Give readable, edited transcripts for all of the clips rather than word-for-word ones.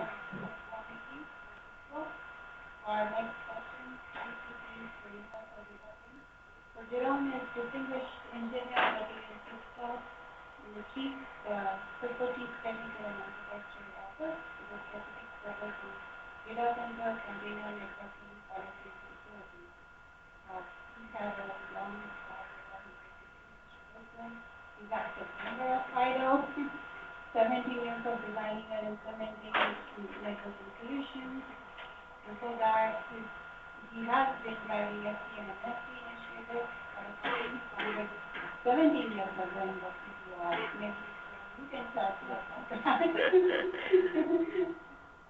Warnicke. Our next question is for Universal Dataplane. So Jerome is distinguished engineer working in Cisco, in the Cisco Chief Technical and Architecture Office, with a specific focus on data center, container networking, policy, and security. He has a long He's active member of FIDO, 17 years of designing and implementing networking solutions. Before that, he has been driving SC and MSc initiatives, 17 years of doing what you are. Maybe you can tell us about that.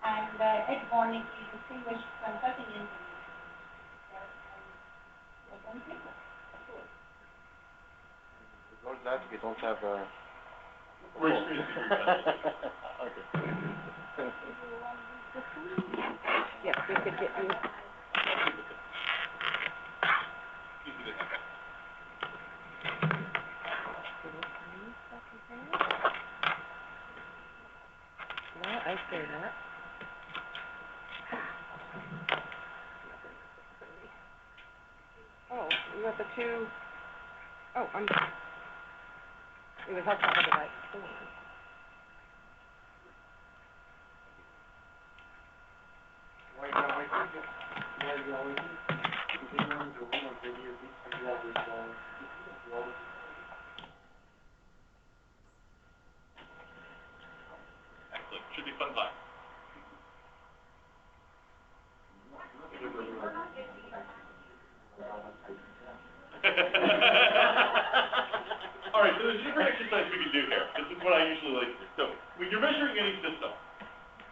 And at Warnicke, distinguished consulting engineer. Because that we don't have a... Okay. Yes, we could get you. Yeah, I say that. Oh, you got the two. Oh, it was helpful to have the right form. Excellent. Should be fun time. All right, so there's a different exercise we can do here. This is what I usually like to do. So when you're measuring any system,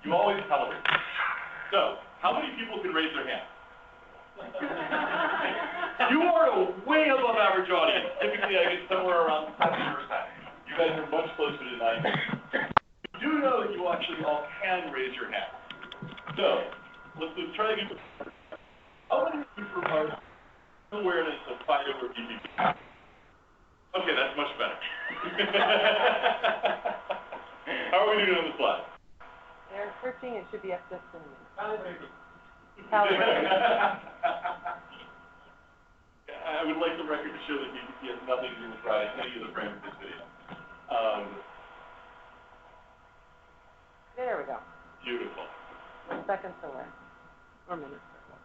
you always calibrate. So how many people can raise their hand? You are a way above average audience. Typically, I get somewhere around 70%. You guys are much closer to 90%. You do know that you actually all can raise your hand. So let's try to get. How many of you provide awareness of FIDO or VPP? Okay, that's much better. How are we doing on the slide? They're searching. It should be up just in a minute. I would like the record to show that VPP has nothing to do with writing any of the frames of this video. There we go. Beautiful. Seconds away. Or minutes away.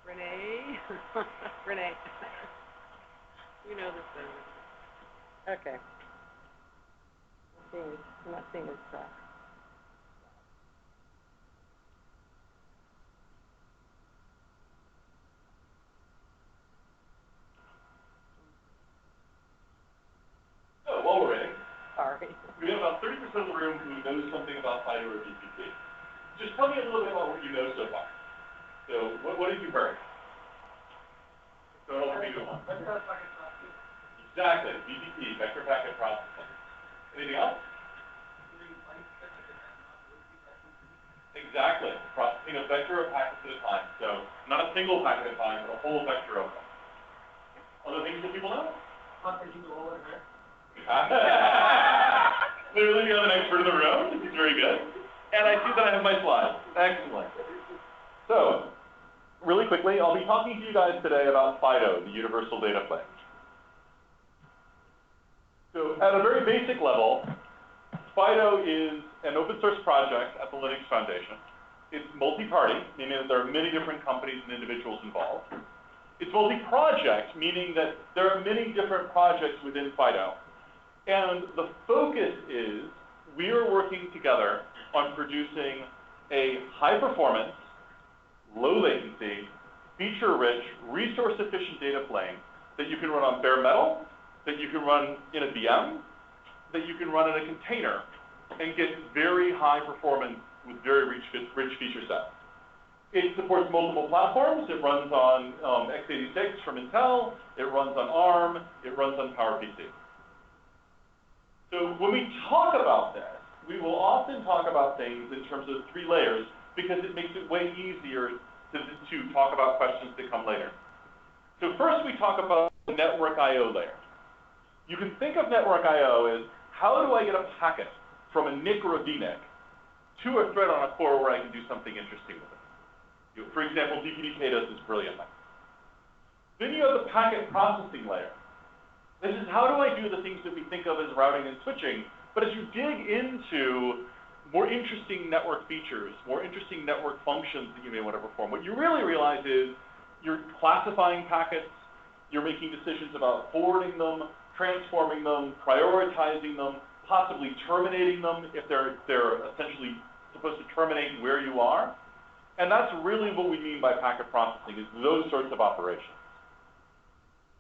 Renee. Renee. You know this thing. Okay. I'm not seeing his stuff. So, while we're waiting, sorry. We have about 30% of the room who knows something about FIDO or VPP. Just tell me a little bit about what you know so far. So, what have you heard? So, I'll read it on. Exactly, VPP, vector packet processing. Anything else? Exactly, processing a vector of packets at a time. So, not a single packet at a time, but a whole vector of them. Other things that people know? Clearly, you're the expert in the room. This is very good. And I see that I have my slides. Excellent. So, really quickly, I'll be talking to you guys today about FIDO, the Universal Dataplane. So, at a very basic level, FIDO is an open source project at the Linux Foundation. It's multi-party, meaning that there are many different companies and individuals involved. It's multi-project, meaning that there are many different projects within FIDO. And the focus is we are working together on producing a high-performance, low-latency, feature-rich, resource-efficient data plane that you can run on bare metal, that you can run in a VM, that you can run in a container, and get very high performance with very rich feature sets. It supports multiple platforms. It runs on x86 from Intel. It runs on ARM. It runs on PowerPC. So when we talk about this, we will often talk about things in terms of 3 layers because it makes it way easier to talk about questions that come later. So first we talk about the network I/O layer. You can think of network I/O as, how do I get a packet from a NIC or a VNIC to a thread on a core where I can do something interesting with it? For example, DPDK does this brilliantly. Then you have the packet processing layer. This is, how do I do the things that we think of as routing and switching? But as you dig into more interesting network features, more interesting network functions that you may want to perform, what you really realize is you're classifying packets, you're making decisions about forwarding them, transforming them, prioritizing them, possibly terminating them if they're essentially supposed to terminate where you are. And that's really what we mean by packet processing, is those sorts of operations.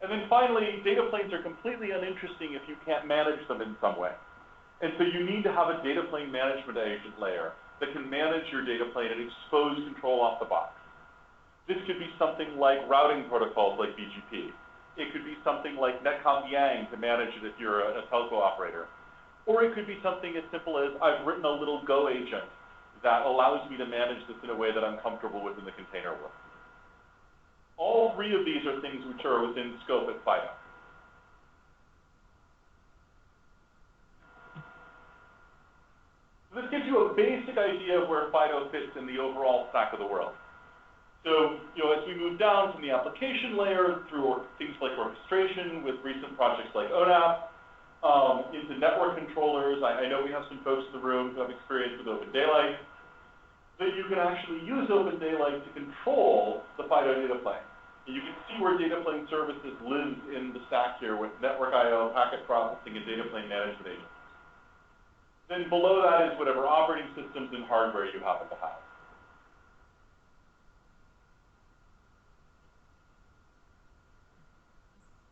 And then finally, data planes are completely uninteresting if you can't manage them in some way. And so you need to have a data plane management agent layer that can manage your data plane and expose control off the box. This could be something like routing protocols like BGP. It could be something like netcom yang to manage it if you're a telco operator. Or it could be something as simple as, I've written a little Go agent that allows me to manage this in a way that I'm comfortable with in the container world. All three of these are things which are within scope at FIDO. This gives you a basic idea of where FIDO fits in the overall stack of the world. So, as we move down from the application layer through things like orchestration with recent projects like ONAP, into network controllers, I know we have some folks in the room who have experience with OpenDaylight, that you can actually use OpenDaylight to control the FIDO data plane. And you can see where data plane services lives in the stack here with network I/O, packet processing, and data plane management agents. Then below that is whatever operating systems and hardware you happen to have.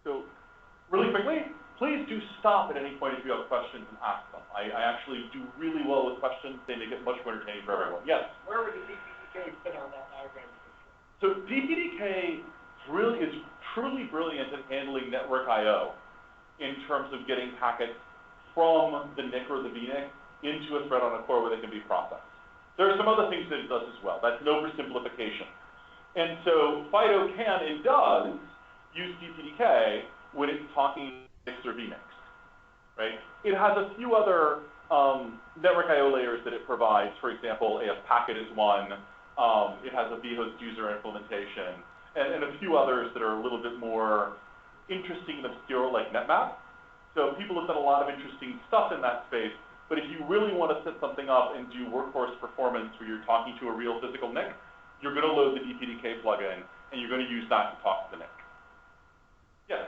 So really quickly, please do stop at any point if you have questions and ask them. I actually do really well with questions. They make it much more entertaining for everyone. Yes? Where would the DPDK fit on that diagram? So DPDK is truly brilliant at handling network I/O in terms of getting packets from the NIC or the VNIC into a thread on a core where they can be processed. There are some other things that it does as well. That's an oversimplification. And so FIDO can and does use DPDK when it's talking NICs or VNICs, right? It has a few other network I/O layers that it provides. For example, a packet is one. It has a vhost user implementation, and a few others that are a little bit more interesting and obscure, like NetMap. So people have done a lot of interesting stuff in that space, but if you really want to set something up and do workhorse performance where you're talking to a real physical NIC, you're going to load the DPDK plugin, and you're going to use that to talk to the NIC. Yes?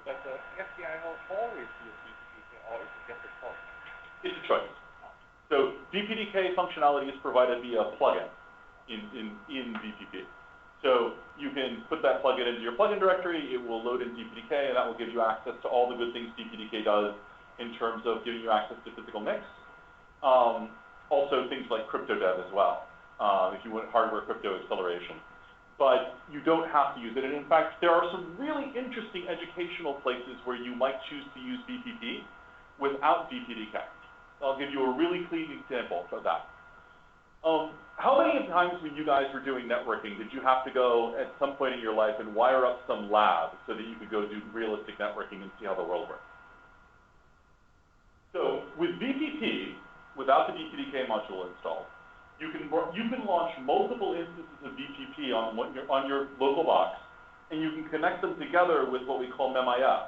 But the FDIO always use DPDK, always get the phone. It's a choice. So DPDK functionality is provided via plugin in VPP. So you can put that plugin into your plugin directory, it will load in DPDK, and that will give you access to all the good things DPDK does in terms of giving you access to physical NICs. Also things like CryptoDev as well, if you want hardware crypto acceleration. But you don't have to use it. And in fact, there are some really interesting educational places where you might choose to use VPP without DPDK. I'll give you a really clean example of that. How many times when you guys were doing networking did you have to go at some point in your life and wire up some lab so that you could go do realistic networking and see how the world works? So with VPP, without the DPDK module installed, you can launch multiple instances of VPP on your local box, and you can connect them together with what we call MEMIF,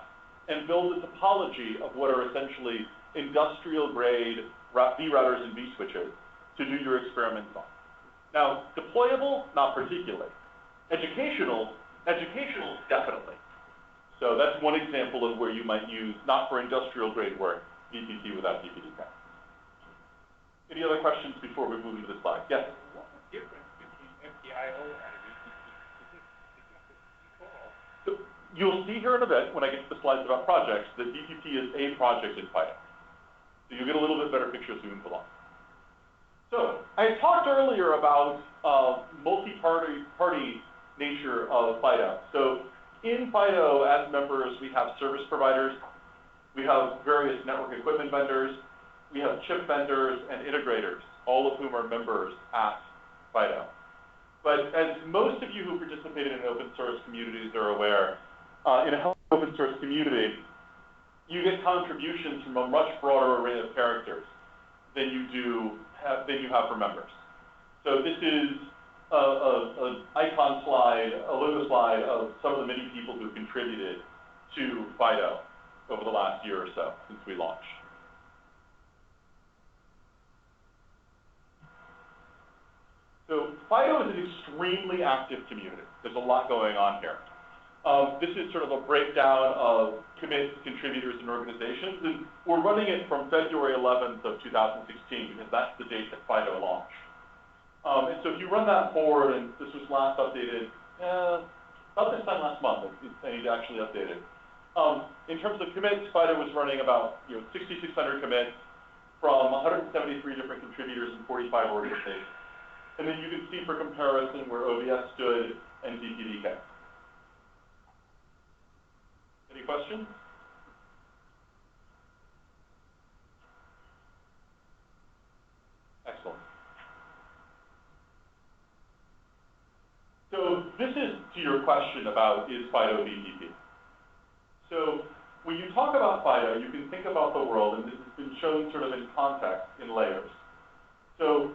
and build a topology of what are essentially industrial-grade V routers and V switches to do your experiments on. Now, deployable, not particularly. Educational, definitely. So that's one example of where you might use, not for industrial-grade work, VPP without DPDK. Any other questions before we move into the slide? Yes? What's the difference between FDIO and VPP? So you'll see here in a bit, when I get to the slides about projects, that VPP is a project in FIDO. So you'll get a little bit better picture as we move along. So I talked earlier about multi-party nature of FIDO. So in FIDO, as members, we have service providers, we have various network equipment vendors, we have chip vendors and integrators, all of whom are members at FIDO. But as most of you who participated in open source communities are aware, in a healthy open source community, you get contributions from a much broader array of characters than you have for members. So this is an icon slide, a logo slide of some of the many people who contributed to FIDO over the last year or so since we launched. So FIDO is an extremely active community. There's a lot going on here. This is sort of a breakdown of commits, contributors, and organizations, and we're running it from February 11th of 2016 because that's the date that FIDO launched. And so if you run that forward, and this was last updated about this time last month, I need to actually update it. In terms of commits, FIDO was running about 6,600 commits from 173 different contributors and 45 organizations. And then you can see for comparison where OVS stood and DPDK. Any questions? Excellent. So this is to your question about is FIDO VPP. So when you talk about FIDO, you can think about the world, and this has been shown sort of in context, in layers. So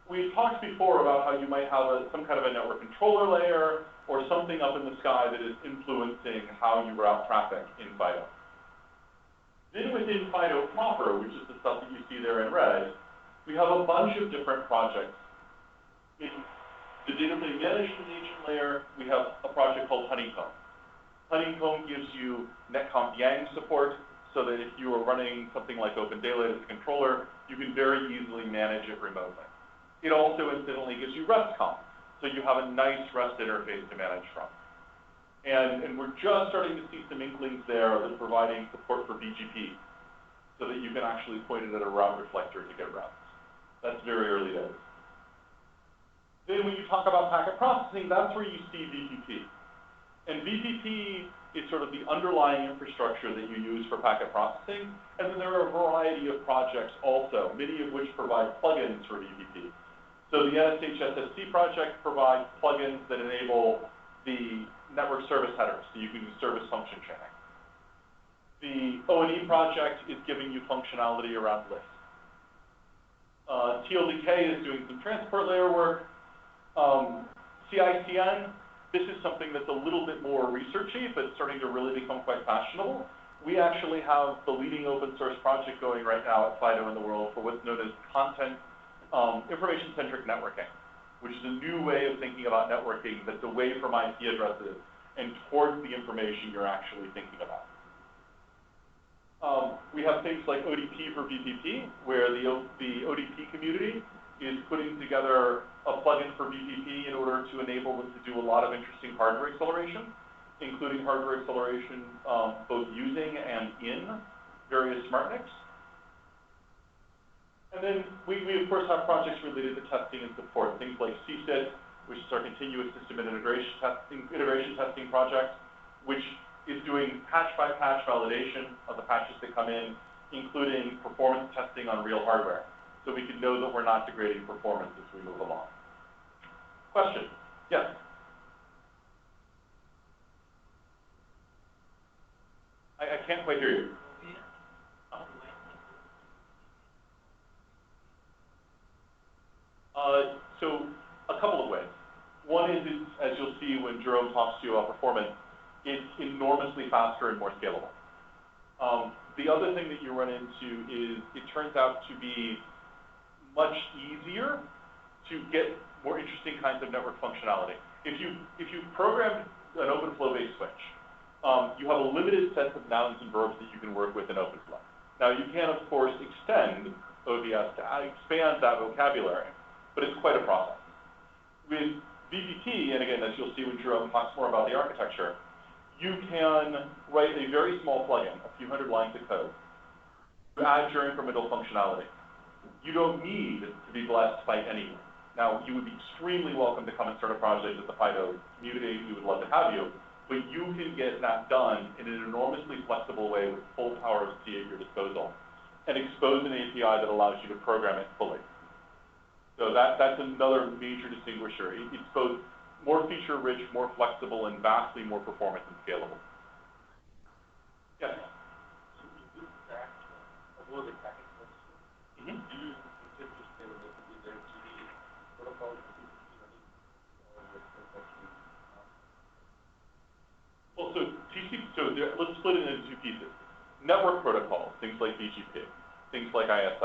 we've talked before about how you might have some kind of a network controller layer or something up in the sky that is influencing how you route traffic in FIDO. Then within FIDO proper, which is the stuff that you see there in red, we have a bunch of different projects. In the Dataplane management agent layer, we have a project called Honeycomb. Honeycomb gives you netconf yang support so that if you are running something like OpenDaylight as a controller, you can very easily manage it remotely. It also incidentally gives you RESTconf, so you have a nice REST interface to manage from. And we're just starting to see some inklings there of providing support for BGP, so that you can actually point it at a route reflector to get routes. That's very early days. Then when you talk about packet processing, that's where you see VPP. And VPP is sort of the underlying infrastructure that you use for packet processing. And then there are a variety of projects also, many of which provide plugins for VPP. So the NSH-SSC project provides plugins that enable the network service headers, so you can do service function chaining. The ONE project is giving you functionality around lists. TLDK is doing some transport layer work. CICN, this is something that's a little bit more researchy, but starting to really become quite fashionable. We actually have the leading open source project going right now at FIDO in the world for what's known as information-centric networking, which is a new way of thinking about networking that's away from IP addresses and towards the information you're actually thinking about. We have things like ODP for VPP, where the ODP community is putting together a plugin for VPP in order to enable them to do a lot of interesting hardware acceleration, including hardware acceleration both using and in various SmartNICs. And then we of course have projects related to testing and support, things like CSIT, which is our continuous system and integration testing project, which is doing patch-by-patch validation of the patches that come in, including performance testing on real hardware, so we can know that we're not degrading performance as we move along. Question? Yes? I can't quite hear you. So a couple of ways. One is, as you'll see when Jerome talks to you about performance, it's enormously faster and more scalable. The other thing that you run into is it turns out to be much easier to get more interesting kinds of network functionality. If you programmed an OpenFlow-based switch, you have a limited set of nouns and verbs that you can work with in OpenFlow. Now you can, of course, extend OVS to expand that vocabulary, but it's quite a process. With VPP, and again, as you'll see when Jerome talks more about the architecture, you can write a very small plugin, a few hundred lines of code, to add your incremental functionality. You don't need to be blessed by anyone. Now, you would be extremely welcome to come and start a project with the FIDO community. We would love to have you, but you can get that done in an enormously flexible way with full power of C at your disposal, and expose an API that allows you to program it fully. So that's another major distinguisher. It's both more feature-rich, more flexible, and vastly more performance and scalable. Yes. So in this stack, although the packet was, Mm-hmm. do you intend to stay with the GD protocol running or Well, so let's split it into two pieces. Network protocols, things like BGP, things like ISIS.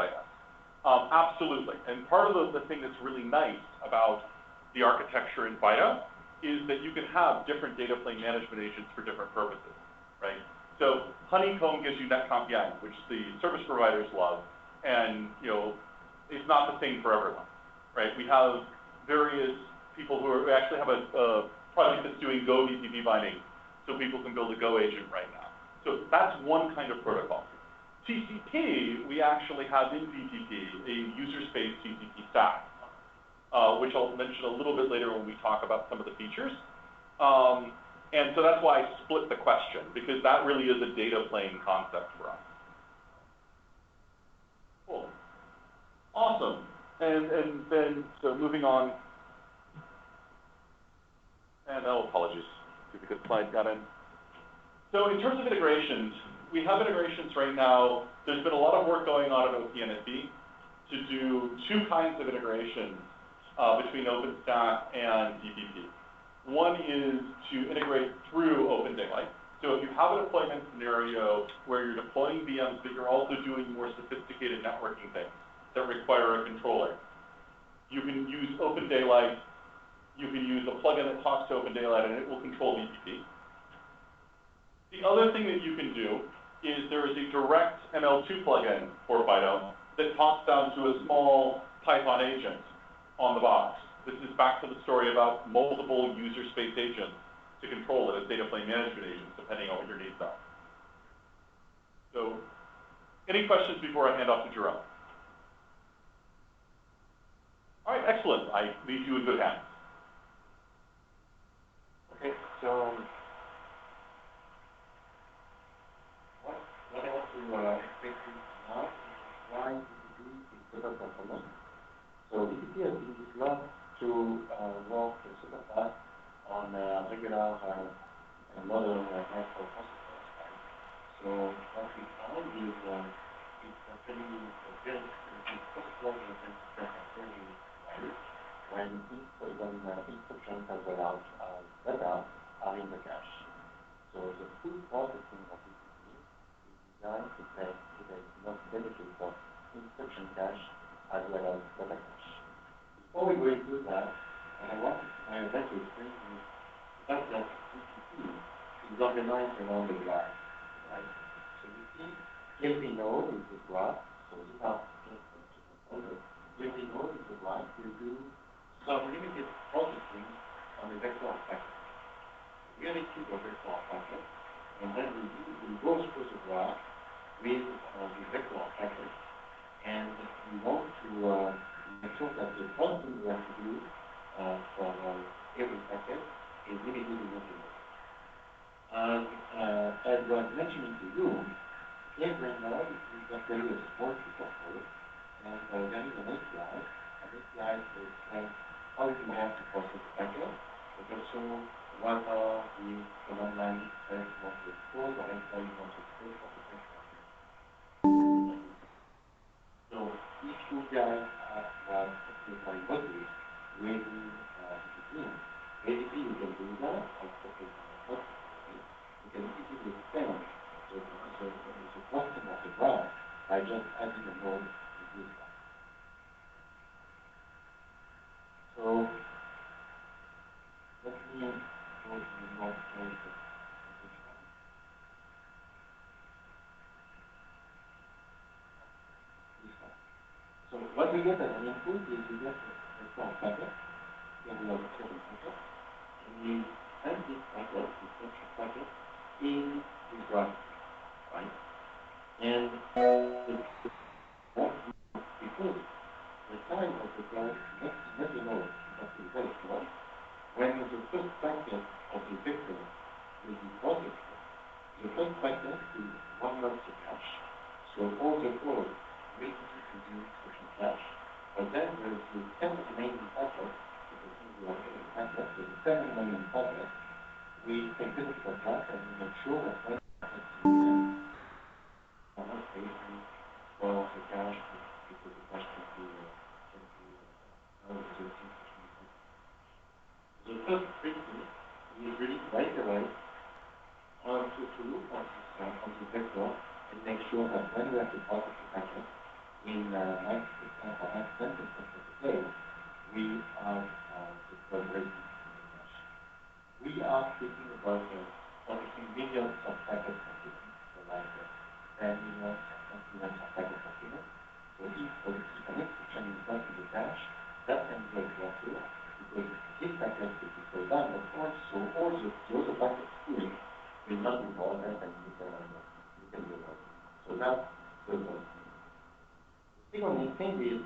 Absolutely. And part of the thing that's really nice about the architecture in FIDO is that you can have different data plane management agents for different purposes, right? So Honeycomb gives you netconf, which the service providers love, and it's not the same for everyone, right? We have various people who actually have a project that's doing Go VPP binding, so people can build a Go agent right now. So that's one kind of protocol. TCP, we actually have in VPP a user space TCP stack, which I'll mention a little bit later when we talk about some of the features. And so that's why I split the question, because that really is a data plane concept for us. Cool. Awesome. And then, so moving on. And apologies, because slide got in. So in terms of integrations, we have integrations right now. There's been a lot of work going on at OPNFB to do two kinds of integrations between OpenStack and VPP. One is to integrate through OpenDaylight. So if you have a deployment scenario where you're deploying VMs, but you're also doing more sophisticated networking things that require a controller, you can use OpenDaylight. You can use a plugin that talks to OpenDaylight, and it will control VPP. The other thing that you can do is there is a direct ML2 plugin for FIDO that talks down to a small Python agent on the box. This is back to the story about multiple user space agents to control it as data plane management agents, depending on what your needs are. So, any questions before I hand off to Jerome? All right, excellent. I leave you in good hands. Okay, so what I want to explain to you now is why VPP is super performant. So VPP has been developed to work super fast on regular and modern network processors. Right? So what we found is it's actually a very processor very well when instructions as well as data are in the cache. So the full processing of VPP is designed to take enough benefits of instruction cache as well as data cache. Before we go into that, I would like to explain to you the fact that VPP is organized around the graph, right? So you see every node is a graph, so these are just components. Every node is a graph. You do some limited processing on the vector of packets. Really keep a vector of packets, and then we go through the graph with the vector of packets, and we want to make sure that the processing we have to do for every packet is limited enough. As I was mentioning to you, every node is actually a small piece of code, and there is an API. An API to explain how you want to process the packet, but also what are the command line that you want to expose, or how you want to expose for the packet. So if you guys have technical modules with VPP, basically you can do that, you can easily extend the processing of the graph by just adding a node to this one. So let me go to the node code. So what we get as an input is we get a strong packet, then we have a certain packet, and we send this packet, this extra packet, in this graph, right? And because the time of the graph next node is very small, when the first packet of the vector will be processed, the first packet is one of the cache. So all the code will be produced in cache, but then there is the 10 remaining packets, because we are getting packets, so the 10 remaining packets, we take benefit of that and we make sure that when the packet is to look on this vector and make sure that when we have to process the packet in 90% or 10% of the case, we are recovering the cache. We are speaking about processing millions of packets per second, so like 10 millions or 20 millions of packets per second. So if an instruction is not in the cache, that can be a workflow because this packet will be slowed down, but also all the other packets queuing will not be important and you can do that. So that's the first thing. The second thing is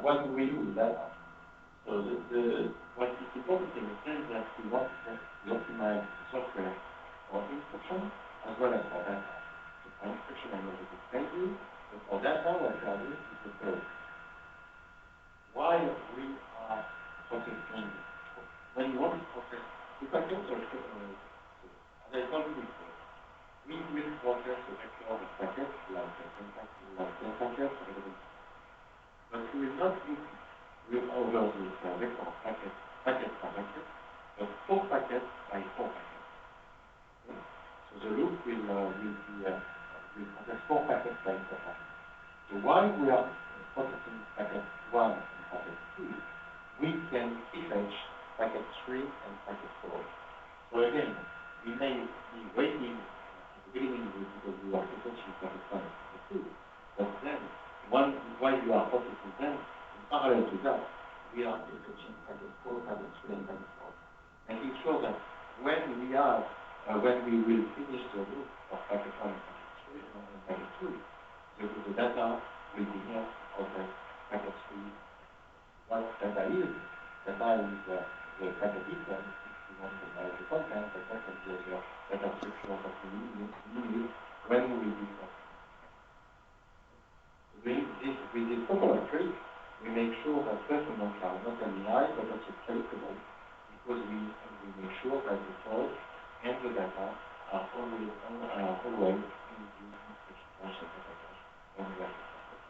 what do we do with data? So what is important in the sense that we want to optimize the software for instruction as well as for data. So for instruction I'm going to explain to you, but for data what we are doing is the following. While we are processing, when you want to process, the packets are, as I told you before, we will process the vector of packets like 10 packets, but we will not look over this vector of packet per packet, but 4 packets by 4 packets. Okay? So the loop will process 4 packets by 4 packets. So while we are processing packet 1 and packet 2, we can fetch packet 3 and packet 4. So again, we may be waiting at the beginning because we are fetching packet 1 and packet 2, but then while you are processing them, in parallel to that, we are fetching packet 4, packet 3, and packet 4. Making sure that when we will finish the loop of packet 1 and packet 2, the data will be here for the packet 3. What data is? Data is the packet itself. If you want to know the content is the data structure that we need when we do that. With this couple of tricks, we make sure that performance are not only high but also predictable because we make sure that the code and the data are always in the instruction data when we have to process.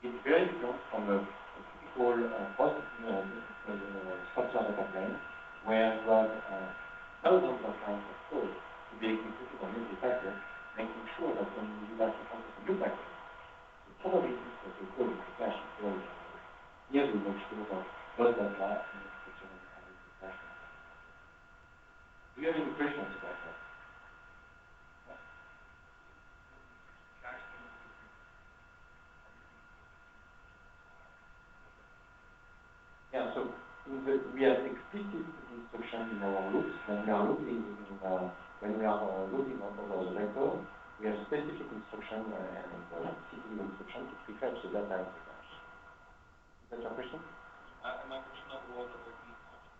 It's very different from a typical processing software data plane where you have thousands of lines of code to be executed on every packet, making sure that when you have to process a new packet, the probability that the code is cache is very low. Here we make sure that both data and instruction are in the cache. Do you have any questions about that? Yeah, so we have explicit instruction in our loops. When we are looping over the vector, we have specific instruction and CPU instruction to prefetch the data into cache. Is that your question? My question was about the instruction.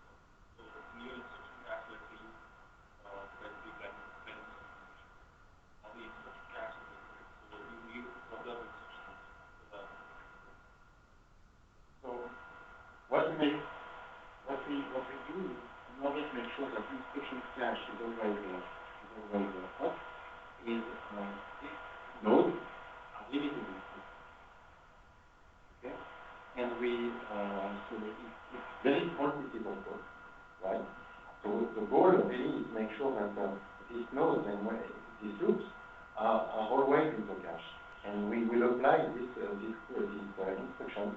So in your instruction cache, let's say you specifically plan information. Now the instruction cache is different. So you need further instructions. So what we do in order to make sure that instruction cache is always hot is these nodes are limited in scope. Okay? And so it's very quantitative code, right? So the goal really is to make sure that these nodes and these loops are always in the cache. And we will apply these instructions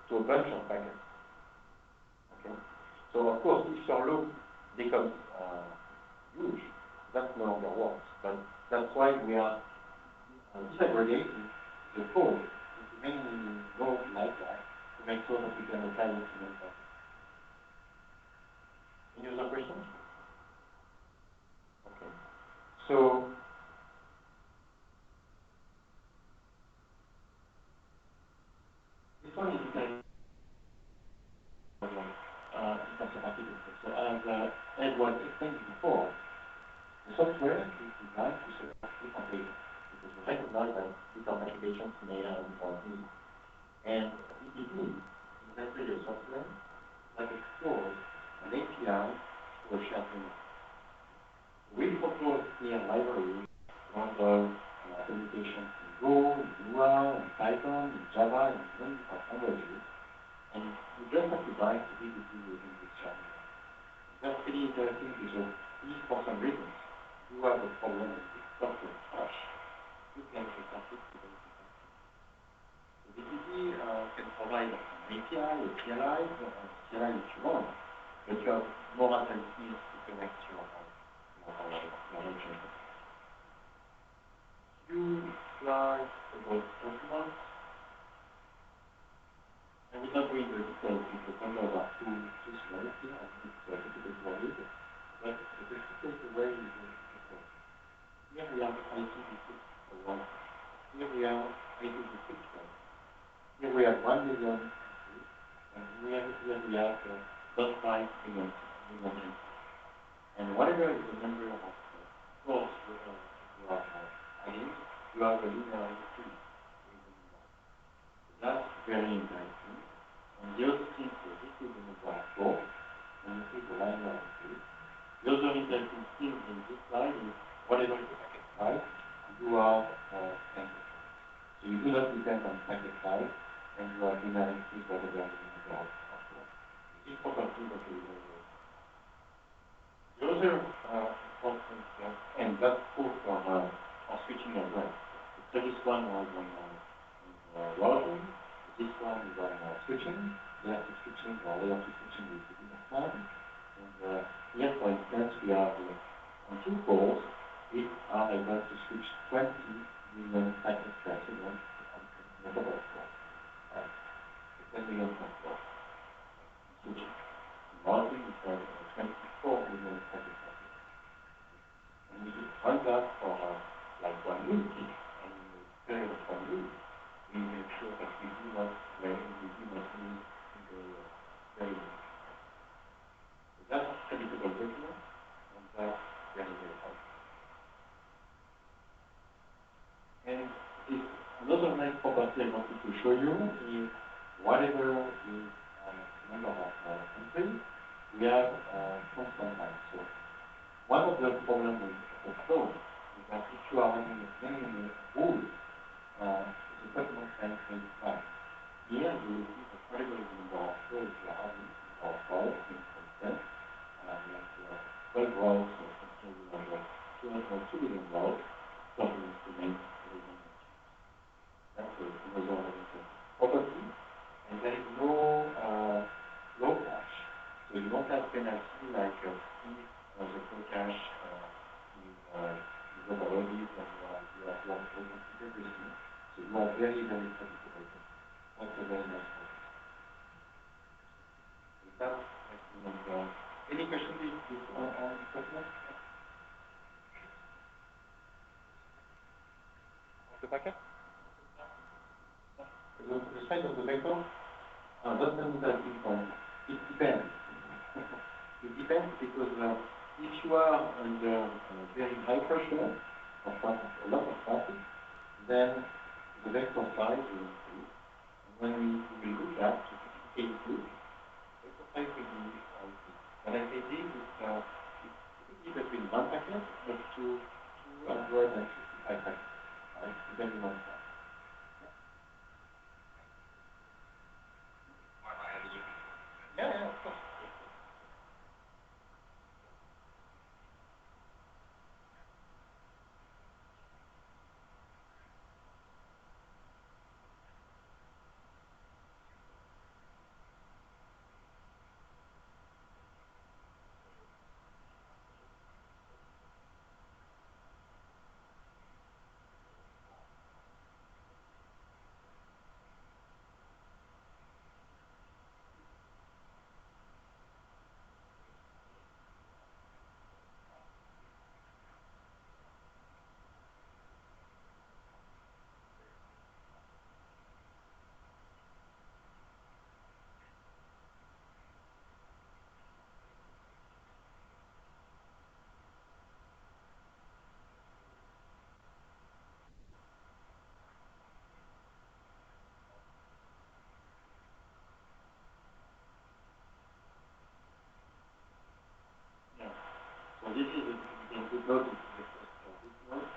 to a bunch of packets. Okay? So of course, if your loop becomes huge, that no longer works. But that's why we are disaggregating the code into many nodes like that to make sure that we can apply it to many packets. Any other questions? Okay. So this one is so as Ed was explained before, the software is designed to serve different data because we recognize that different applications may have different needs. And it means invented a software that explores an API to a shared memory. We propose here libraries to handle communications in Go, in Lua, in Python, in Java, in many different languages. And you just have to bind to DBT using this shared memory. That's pretty interesting because these, for some reasons, do you have a problem with this software crash, you can report it to the system. So BTP can provide an API, a CLI if you want, but you have more alternatives to connect your region. Few slides about documents. I will not go into the details because the numbers are too small here. I think it's difficult to read. But the key takeaway is that here we have IPv6 for one. Here we have IPv6 for one. Here we have 1 million entries, and here we have 0.5 million entries. And whatever is the number of ports you are adding, you have a linearity tree. That's very interesting. And the other thing, so this is the number of ports, and this is the linearity. The other interesting thing in this slide is whatever is the packet size, you are anchored. So you do not depend on packet size, and you are linearity whatever is the number of ports. This property that we will use. The other important thing, and that's true for switching as well. The previous one was on routing. This one is on switching. Layer 2 switching or layer 2 switching with the business plan. And here, for instance, we have on 2 cores, we are able to switch 20 million packets per second on the number of cores. 10 million per core. Switching. In routing, we have 24 million packets per second. And we run that for like 1 week, and in a period of 1 week, we make sure that we do not lose the very so that's a predictable document, and that's very helpful. And this another nice property I wanted to show you is whatever is number of entries, we have constant time. So one of the problems with flow is that if you are having many rules, the settlement time takes time. Here you will see that whatever is the number of flows you are having, number of routes, for instance, like 12 routes, or something you have 2 billion routes, settlement remains very much. That's another property, and there is no low cache. So you don't have penalty like if the low cache is overloaded and you have to configure everything. So you are very, very predictable. That's a very nice point. With that, any questions on document? The packet? The size of the vector? That's an interesting point. It depends. It depends because if you are under very high pressure, or a lot of traffic, then the vector size will increase. And when we look at K2, vector size will be increased. When I say big, it's typically between 1 packet up to 255 packets, right? Depending on size. Yeah, of course. So this is a good note, this is the first this note,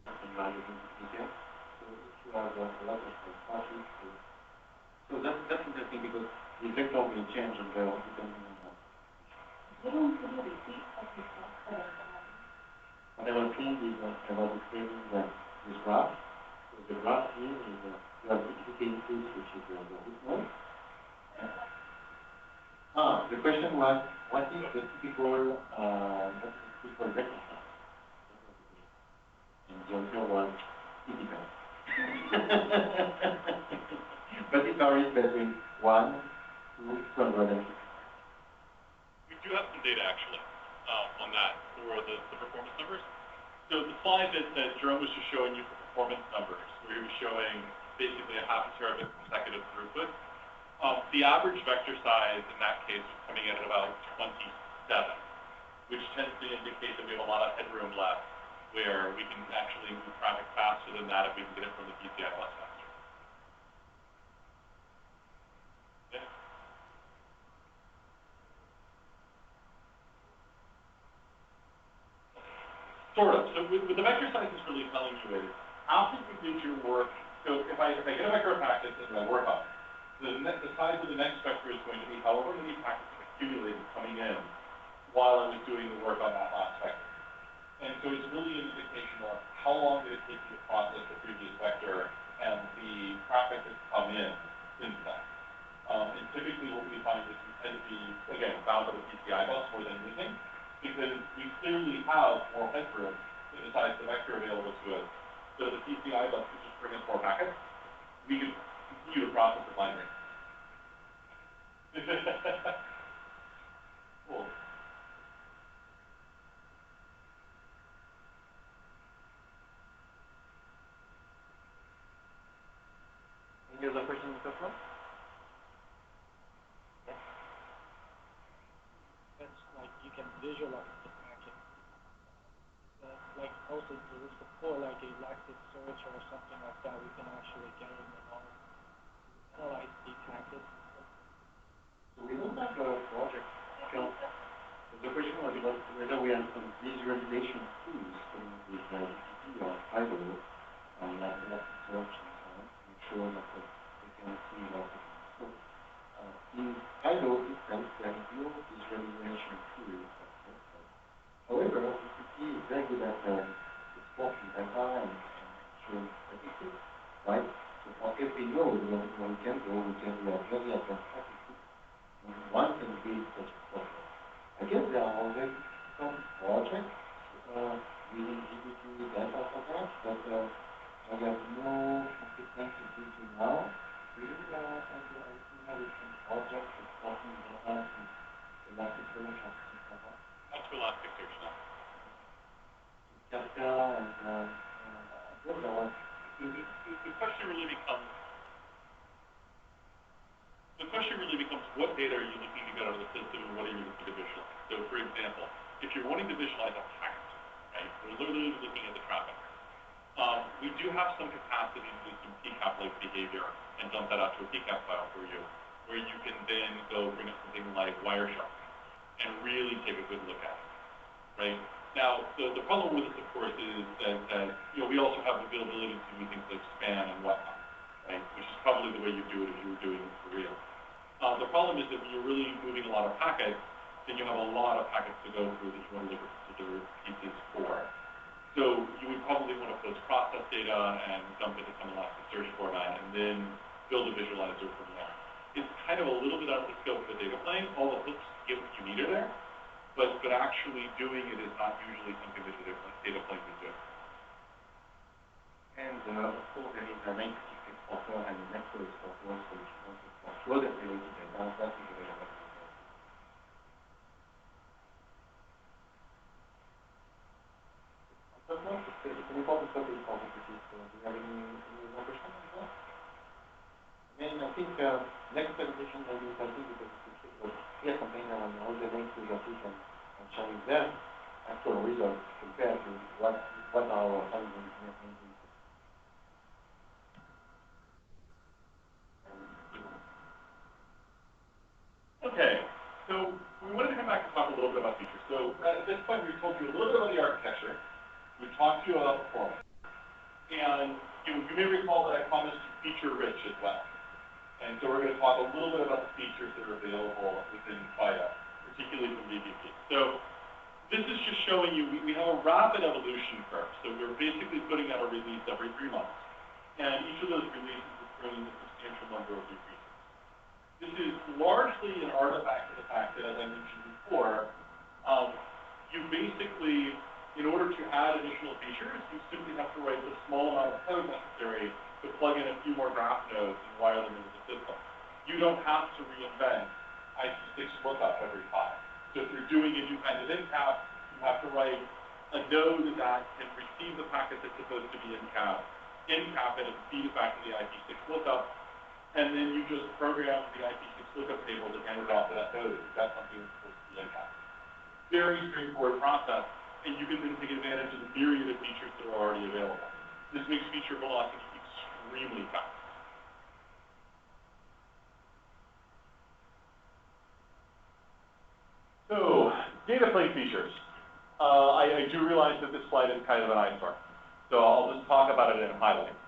and now you can duplicate. So if you have a lot of traffic, so that's interesting because the vector will change depending on that. Jerome, could you repeat what you said? what I was saying is I was explaining this graph. So the graph here is you have typical inputs, which is the root node. The question was, what is the typical vector size? And the answer was, it depends. But it varies between 1 to 250. We do have some data actually on that for the performance numbers. So the slide that Jerome was just showing you for performance numbers, where he was showing basically a half a terabit per second of throughput. The average vector size in that case was coming in at about 27, which tends to indicate that we have a lot of headroom left, where we can actually move traffic faster than that if we can get it from the PCI bus faster. Yeah. Sort of. So what the vector size is really telling you is, after you did your work, so if I get a vector of packets and I work on it, the size of the next vector is going to be however many packets accumulated coming in while I was doing the work on that last vector. And so it's really an indication of how long did it take you to process the previous vector and the traffic that's come in into that. And typically what we find is we tend to be, again, bound to the PCI bus more than anything, because we clearly have more headroom in the size of the vector available to us. So the PCI bus could just bring us more packets. We could continue to process the line rate. Cool. Any other questions on the first one? Yes. That's like you can visualize the packet. Like also there is before like Elasticsearch or something like that, we can actually get in the log, analyze the packets. So we don't have a project. So the question was about whether we have some visualization tools with DTP or FIDO, like Elasticsearch and so on, to make sure that we can see lots of things. So in FIDO itself, there is no visualization tool. However, DTP is very good at exporting data and showing statistics, right? So for every node, when we can go, we can do a very advanced statistics. One can build such a software. I guess there are already some projects using GPT data for that, but I have no competence to now. Really, I think I have some projects exporting data to Elasticsearch or something like that. Not to Elasticsearch now. Kafka and those are what. The question really becomes what data are you looking to get out of the system and what are you looking to visualize? So for example, if you're wanting to visualize a packet, right, we're literally looking at the traffic. We do have some capacity to do some PCAP-like behavior and dump that out to a PCAP file for you, where you can then go bring up something like Wireshark and really take a good look at it, right? Now, the problem with this, of course, is that we also have the availability to do things like span and whatnot, right? Which is probably the way you do it if you were doing it for real. The problem is that when you're really moving a lot of packets, then you have a lot of packets to go through that you want to look at particular pieces for. So you would probably want to post-process data and dump it into some Elasticsearch format and then build a visualizer from there. It's kind of a little bit out of the scope of the data plane. All the hooks to get what you need are there, but actually doing it is not usually something that the data plane would do. And of course, there is an entity exporter and a network exporter, so if you want to export load-related data, that is available. It's an important topic for DTP, so do you have any more questions on that? And I think next presentation will be interesting because it's a clear container on all the links we got and showing them actual results compared to what our findings may be. Okay, so we wanted to come back and talk a little bit about features. So at this point, we've told you a little bit about the architecture. We've talked to you about performance. And you may recall that I promised feature-rich as well. And so we're going to talk a little bit about the features that are available within FIDO, particularly from VPP. So This is just showing you, we have a rapid evolution curve. So we're basically putting out a release every 3 months. And each of those releases is bringing a substantial number of new features. This is largely an artifact of the fact that, as I mentioned before, you basically, in order to add additional features, you simply have to write the small amount of code necessary to plug in a few more graph nodes and wire them into the system. You don't have to reinvent IP6 lookup every time. So if you're doing a new kind of incap, you have to write a node that can receive the packet that's supposed to be incap it and feed it back to the IP6 lookup, and then you just program the IP6 lookup table to hand it off to that node if that's something that's supposed to be incap. Very straightforward process, and you can then take advantage of the myriad of features that are already available. This makes feature velocity extremely fast. So, data plane features. I do realize that this slide is kind of an eyesore, so I'll just talk about it in highlights.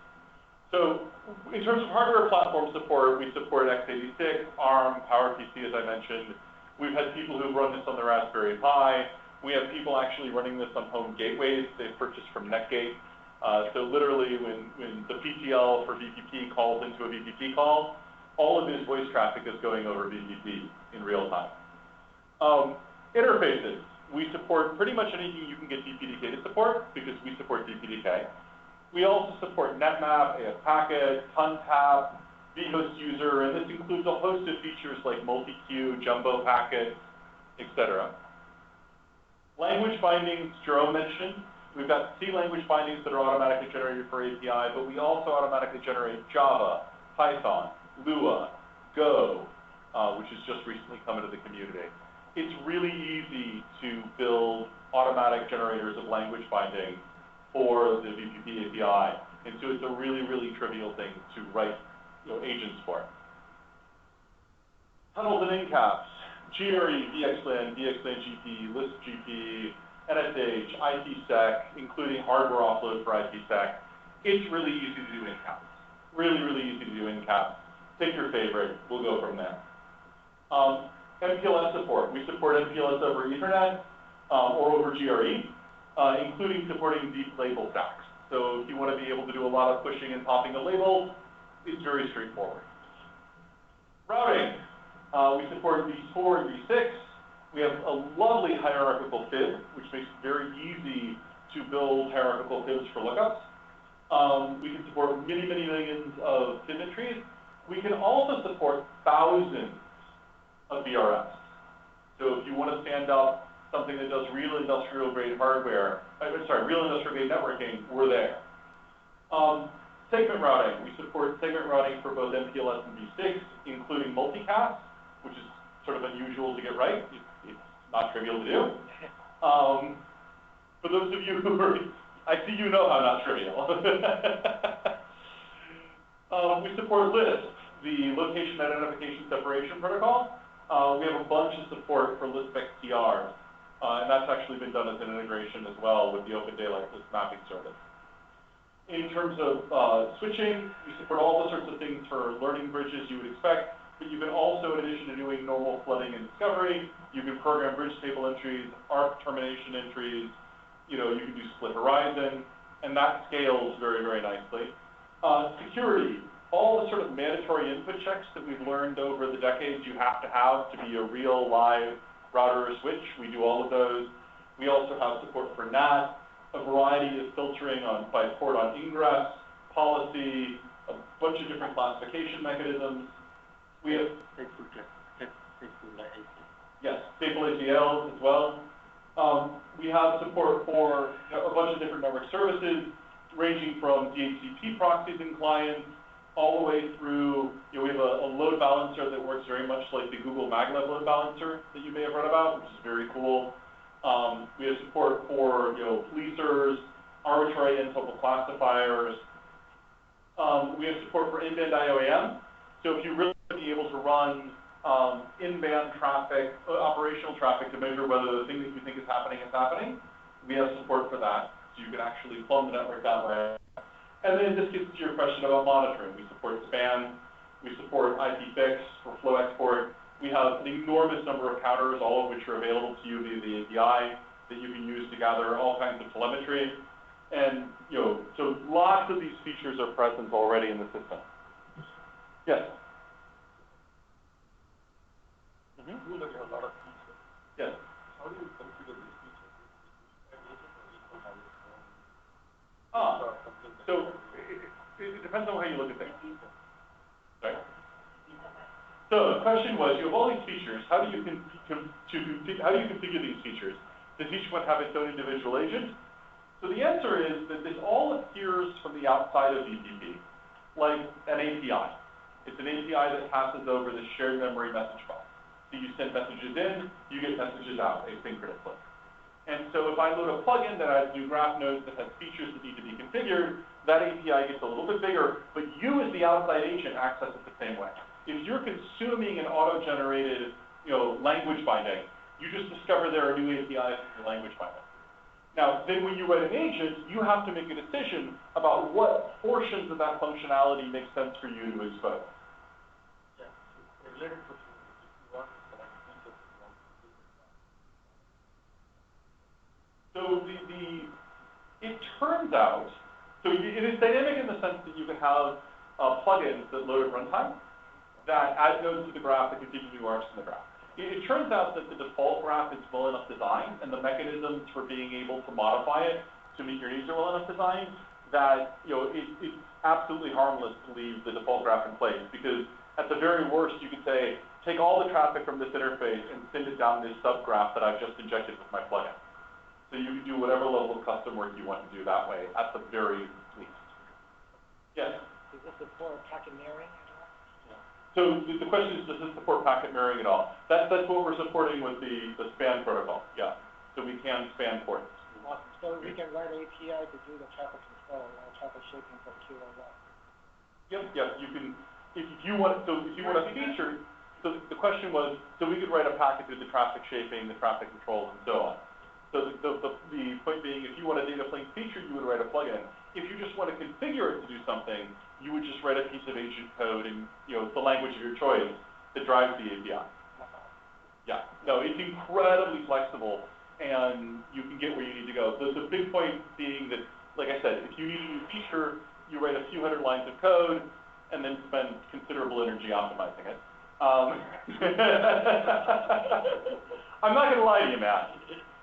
So, in terms of hardware platform support, we support x86, ARM, PowerPC, as I mentioned. We've had people who've run this on the Raspberry Pi. We have people actually running this on home gateways they've purchased from Netgate. So literally, when the PTL for VPP calls into a VPP call, all of his voice traffic is going over VPP in real time. Interfaces. We support pretty much anything you can get DPDK to support because we support DPDK. We also support NetMap, AF Packet, TUNTAP, vhost user, and this includes a host of features like multi-queue, jumbo packets, etc. Language bindings, Jerome mentioned. We've got C language bindings that are automatically generated for API, but we also automatically generate Java, Python, Lua, Go, which has just recently come into the community. It's really easy to build automatic generators of language binding for the VPP API. And so it's a really, really trivial thing to write agents for. Tunnels and incaps, GRE, VXLAN, VXLAN GP, Lisp GP, NSH, IPsec, including hardware offload for IPsec. It's really easy to do incaps. Really, really easy to do incaps. Pick your favorite. We'll go from there. MPLS support. We support MPLS over Ethernet or over GRE, including supporting deep label stacks. So if you want to be able to do a lot of pushing and popping of labels, it's very straightforward. Routing. We support V4 and V6. We have a lovely hierarchical fib, which makes it very easy to build hierarchical fibs for lookups. We can support many, many millions of fib entries. We can also support thousands of VRFs. So if you want to stand up something that does real industrial grade hardware, real industrial grade networking, we're there. Segment routing. We support segment routing for both MPLS and V6, including multicast, which is sort of unusual to get right. It's not trivial to do. For those of you who are, I see you know how not trivial. We support Lisp, the location identification separation protocol. We have a bunch of support for Lisp XTRs, and that's actually been done as an integration as well with the OpenDaylight Lisp mapping service. In terms of switching, we support all the sorts of things for learning bridges you would expect, but you can also, in addition to doing normal flooding and discovery, you can program bridge table entries, ARP termination entries, you can do split horizon, and that scales very, very nicely. Security. All the sort of mandatory input checks that we've learned over the decades you have to be a real live router or switch. We do all of those. We also have support for NAT, a variety of filtering by port on ingress, policy, a bunch of different classification mechanisms. We have yes, stateful ACLs as well. We have support for a bunch of different network services, ranging from DHCP proxies and clients, all the way through, we have a load balancer that works very much like the Google Maglev load balancer that you may have read about, which is very cool. We have support for, leasers, arbitrary and tuple classifiers. We have support for in-band IOAM. So if you really want to be able to run in-band traffic, operational traffic to measure whether the thing that you think is happening, we have support for that. So you can actually plumb the network that way. And then this gets to your question about monitoring. We support span, we support IPFix for flow export. We have an enormous number of counters, all of which are available to you via the API. that you can use to gather all kinds of telemetry. And, so lots of these features are present already in the system. Yes? You know, you have a lot of features. Yes? How do you configure these features? So it depends on how you look at things. Right? So the question was, you have all these features. How do you configure these features? Does each one have its own individual agent? So the answer is that this all appears from the outside of VPP, like an API. It's an API that passes over the shared memory message bus. So you send messages in, you get messages out asynchronously. And so if I load a plugin that has new graph nodes that has features that need to be configured, that API gets a little bit bigger, but you as the outside agent access it the same way. If you're consuming an auto-generated, language binding, you just discover there are new APIs in your language binding. Now, then when you write an agent, you have to make a decision about what portions of that functionality make sense for you to expose. Yeah. A related question is, if you want to select features, you want to do So it turns out, so it is dynamic in the sense that you can have plugins that load at runtime that add nodes to the graph that continue new arcs in the graph. It turns out that the default graph is well enough designed, and the mechanisms for being able to modify it to meet your needs are well enough designed that it's absolutely harmless to leave the default graph in place, because at the very worst you could say, take all the traffic from this interface and send it down this subgraph that I've just injected with my plugin. So you can do whatever level of custom work you want to do that way, at the very least. Yes? Does this support packet mirroring? So the question is, does this support packet mirroring at all? That's what we're supporting with the span protocol, yeah. So we can span ports. Awesome. So we can write an API to do the traffic control or traffic shaping for QoS. Yep, you can, if you want a feature, so the question was, so we could write a packet to do the traffic shaping, the traffic control, and so on. So the point being, if you want a data plane feature, you would write a plugin. If you just want to configure it to do something, you would just write a piece of agent code in, the language of your choice that drives the API. Yeah, no, it's incredibly flexible, and you can get where you need to go. The big point being that, like I said, if you need a new feature, you write a few hundred lines of code, and then spend considerable energy optimizing it. I'm not going to lie to you, Matt.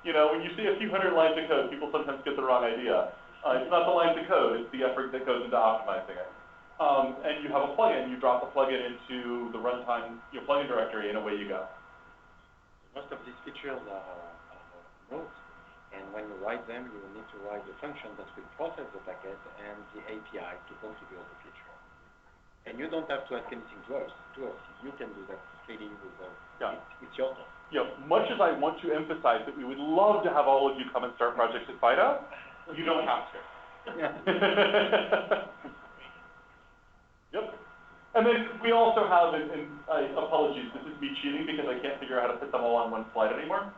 When you see a few hundred lines of code, people sometimes get the wrong idea. It's not the lines of code, it's the effort that goes into optimizing it. And you have a plugin, you drop the plugin into the runtime, your plugin directory, and away you go. Most of these features are nodes, and when you write them, you will need to write the function that will process the packet and the API to configure the feature. And you don't have to ask anything to us. You can do that freely with it's your turn. Much as I want to emphasize that we would love to have all of you come and start projects at FIDO, you don't have to. Yep. And then we also have, apologies, this is me cheating because I can't figure out how to put them all on one slide anymore.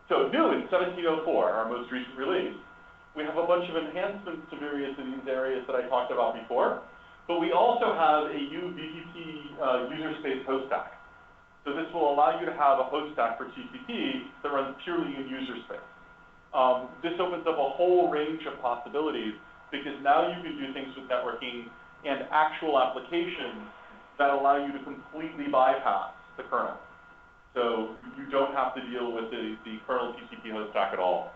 So new in 1704, our most recent release, we have a bunch of enhancements to various of these areas that I talked about before, but we also have a UVPP user space host stack. So this will allow you to have a host stack for TCP that runs purely in user space. This opens up a whole range of possibilities because now you can do things with networking and actual applications that allow you to completely bypass the kernel. So you don't have to deal with the kernel TCP host stack at all.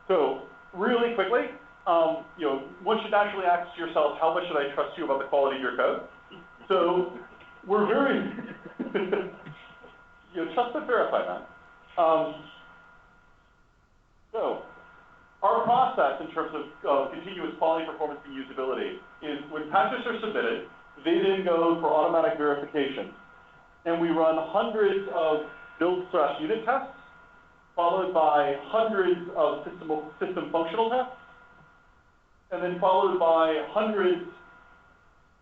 So really quickly, one should naturally ask yourself, how much should I trust you about the quality of your code? So we're very, trust but verify, man. So our process in terms of continuous quality, performance, and usability is when patches are submitted, they then go for automatic verification. And we run hundreds of build/unit tests, followed by hundreds of system functional tests, and then followed by hundreds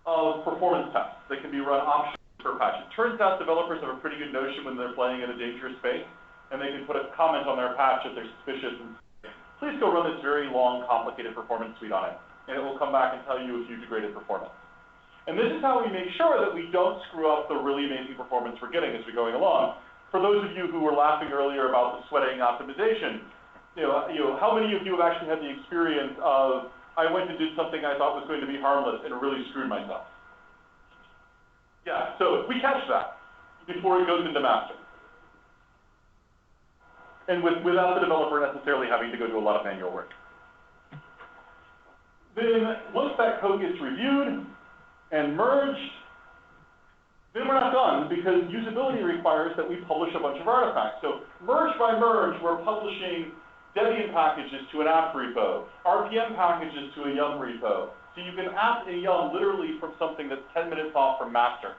of performance tests that can be run optionally per patch. It turns out developers have a pretty good notion when they're playing in a dangerous space, and they can put a comment on their patch if they're suspicious and say, please go run this very long, complicated performance suite on it, and it will come back and tell you if you degraded performance. And this is how we make sure that we don't screw up the really amazing performance we're getting as we're going along, For those of you who were laughing earlier about the sweating optimization, how many of you have actually had the experience of, I went and did something I thought was going to be harmless and really screwed myself? Yeah, so we catch that before it goes into master. And without the developer necessarily having to go do a lot of manual work. Then, once that code gets reviewed and merged, then we're not done, because usability requires that we publish a bunch of artifacts. So merge by merge, we're publishing Debian packages to an app repo, RPM packages to a Yum repo. So you can app a Yum literally from something that's 10 minutes off from master.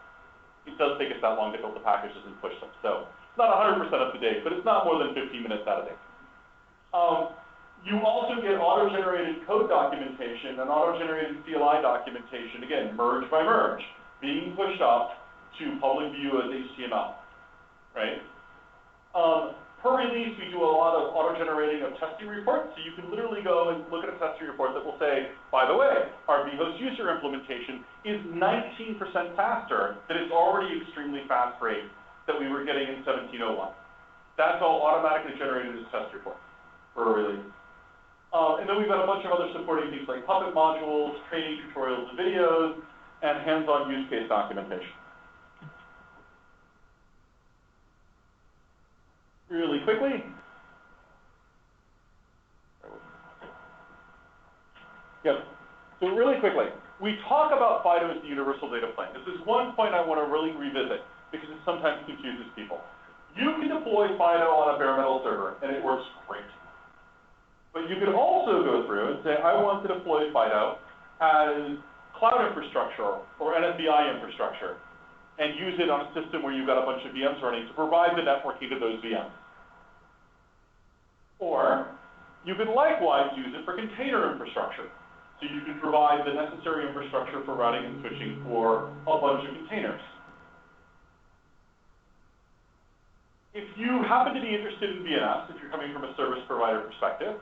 It does take us that long to build the packages and push them. So it's not 100% up to date, but it's not more than 15 minutes out of date. You also get auto-generated code documentation and auto-generated CLI documentation, again, merge by merge, being pushed up to public view as HTML, right? Per release, we do a lot of auto-generating of testing reports, so you can literally go and look at a testing report that will say, by the way, our vhost user implementation is 19% faster than its already extremely fast rate that we were getting in 1701. That's all automatically generated as test reports for a release. And then we've got a bunch of other supporting things like Puppet modules, training tutorials and videos, and hands-on use case documentation. Really quickly. Yep. So really quickly, we talk about FIDO as the Universal Dataplane. This is one point I want to really revisit because it sometimes confuses people. You can deploy FIDO on a bare metal server, and it works great. But you could also go through and say, I want to deploy FIDO as cloud infrastructure or NFVI infrastructure, and use it on a system where you've got a bunch of VMs running to provide the networking to those VMs. Or you could likewise use it for container infrastructure. So you can provide the necessary infrastructure for routing and switching for a bunch of containers. If you happen to be interested in DNS, if you're coming from a service provider perspective,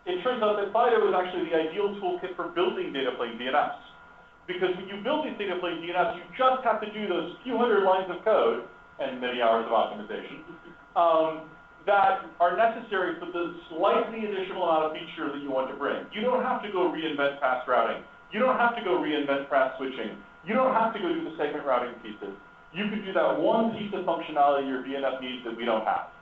it turns out that FIDO is actually the ideal toolkit for building Dataplane DNS. Because when you build these Dataplane DNS, you just have to do those few hundred lines of code and many hours of optimization that are necessary for the slightly additional amount of feature that you want to bring. You don't have to go reinvent fast routing. You don't have to go reinvent fast switching. You don't have to go do the segment routing pieces. You can do that one piece of functionality your DNS needs that we don't have.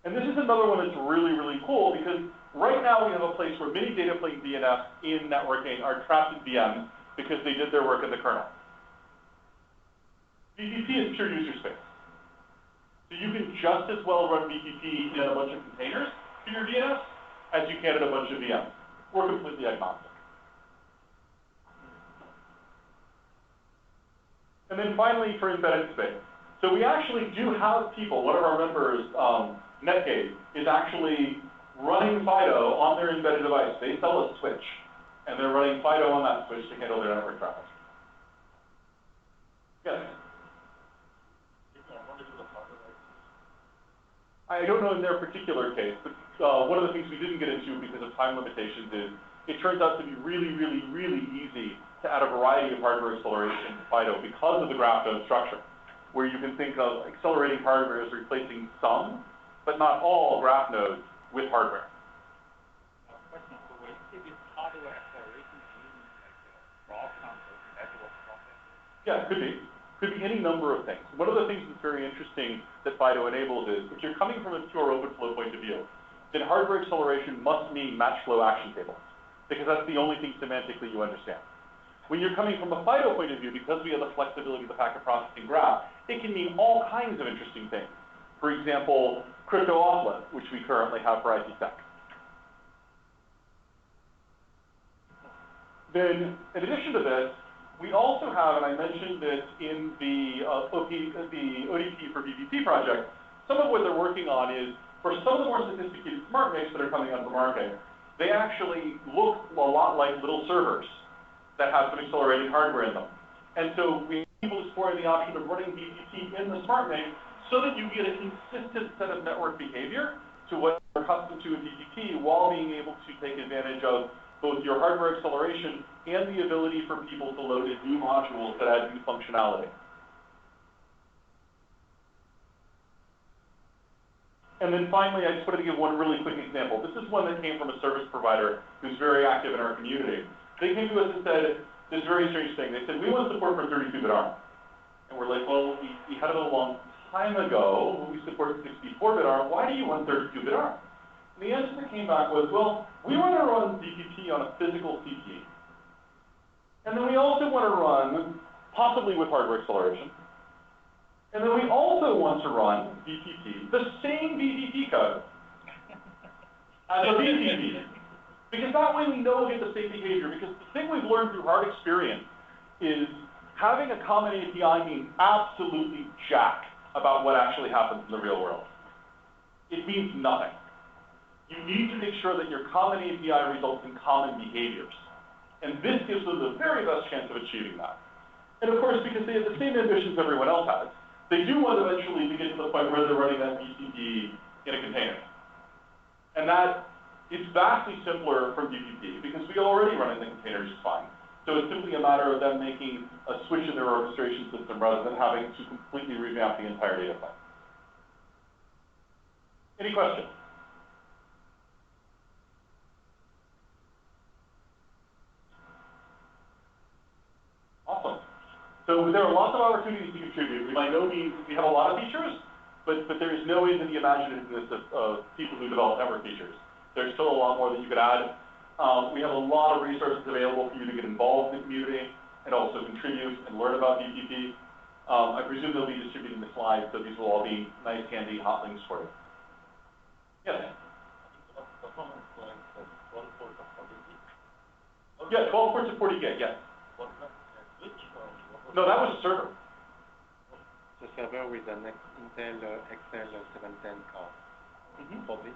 And this is another one that's really, really cool because right now we have a place where many Dataplane DNS in networking are trapped in VMs because they did their work in the kernel. VPP is pure user space. So you can just as well run VPP in a bunch of containers for your DNS as you can in a bunch of VMs. We're completely agnostic. And then finally, for embedded space. So we actually do have people, one of our members, Netgate, is actually running FIDO on their embedded device. They sell a switch, and they're running FIDO on that switch to handle their network traffic. Yes? I don't know in their particular case, but one of the things we didn't get into because of time limitations is it turns out to be really, really, really easy to add a variety of hardware acceleration to FIDO because of the graph node structure, where you can think of accelerating hardware as replacing some, but not all graph nodes with hardware. Question, so when you say this hardware acceleration, do you mean like raw concept, network processing? Yeah, it could be. Could be any number of things. One of the things that's very interesting that FIDO enables is, if you're coming from a pure open flow point of view, then hardware acceleration must mean match flow action tables, because that's the only thing semantically you understand. When you're coming from a FIDO point of view, because we have the flexibility of the packet processing graph, it can mean all kinds of interesting things. For example, crypto offload, which we currently have for IPsec. Then, in addition to this, we also have, and I mentioned this in the ODP for VPP project, some of what they're working on is, for some of the more sophisticated smart NICs that are coming on the market, they actually look a lot like little servers that have some accelerated hardware in them. And so we people exploring the option of running VPP in the smart NIC so that you get a consistent set of network behavior to what you're accustomed to in VPP while being able to take advantage of both your hardware acceleration and the ability for people to load in new modules that add new functionality. And then finally, I just wanted to give one really quick example. This is one that came from a service provider who's very active in our community. They came to us and said this very strange thing. They said, we want support for 32-bit ARM. And we're like, well, we had it a long time ago when we supported 64-bit ARM. Why do you want 32-bit ARM? And the answer that came back was, well, we want to run VPP on a physical CPU. And then we also want to run, possibly with hardware acceleration, and then we also want to run VPP, the same VPP code as a VPP. Because that way we know we'll get the same behavior. Because the thing we've learned through hard experience is having a common API means absolutely jack about what actually happens in the real world. It means nothing. You need to make sure that your common API results in common behaviors. And this gives them the very best chance of achieving that. And of course, because they have the same ambitions everyone else has, they do want eventually to get to the point where they're running that VPP in a container. And that is vastly simpler from VPP because we already run in the container just fine. So it's simply a matter of them making a switch in their orchestration system rather than having to completely revamp the entire data plane. Any questions? Awesome. So there are lots of opportunities to contribute. By no means, we have a lot of features, but there is no end to the imaginativeness of people who develop network features. There's still a lot more that you could add. We have a lot of resources available for you to get involved in the community and also contribute and learn about VPP. I presume they'll be distributing the slides, so these will all be nice, handy, hot links for you. Yes? Yeah, 12 ports of 40 gig, yes. No, that was a server. The server with an Intel XL 710 card. Probably.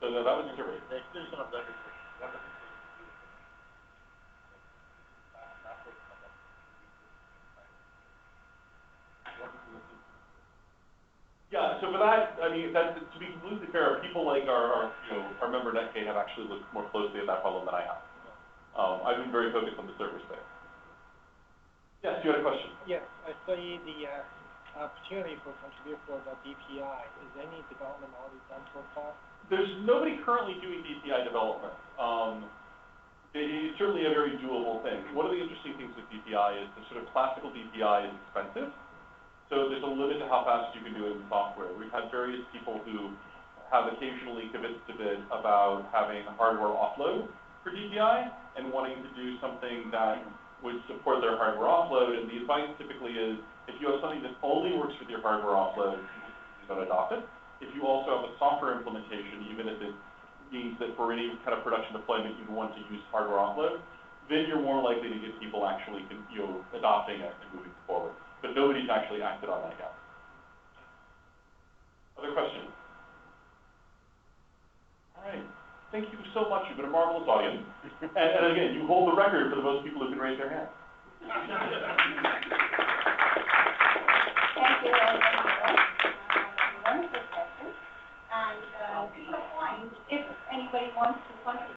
So no, that was a server. The extension of that is what Yeah, so for that, I mean, to be completely fair, people like our member Netk have actually looked more closely at that problem than I have. I've been very focused on the server space. Yes, you had a question? Yes, I see the opportunity for contribute for the DPI. Is any development already done so far? There's nobody currently doing DPI development. It's certainly a very doable thing. One of the interesting things with DPI is the sort of classical DPI is expensive. So there's a limit to how fast you can do it in software. We've had various people who have occasionally convinced a bit about having hardware offload for DPI and wanting to do something that would support their hardware offload. And the advice typically is, if you have something that only works with your hardware offload, you don't adopt it. If you also have a software implementation, even if it means that for any kind of production deployment you want to use hardware offload, then you're more likely to get people actually adopting it and moving forward. But nobody's actually acted on that yet. Other questions? All right. Thank you so much. You've been a marvelous audience. And again, you hold the record for the most people who can raise their hand. Thank you very much. Wonderful question. And to your point, if anybody wants to contribute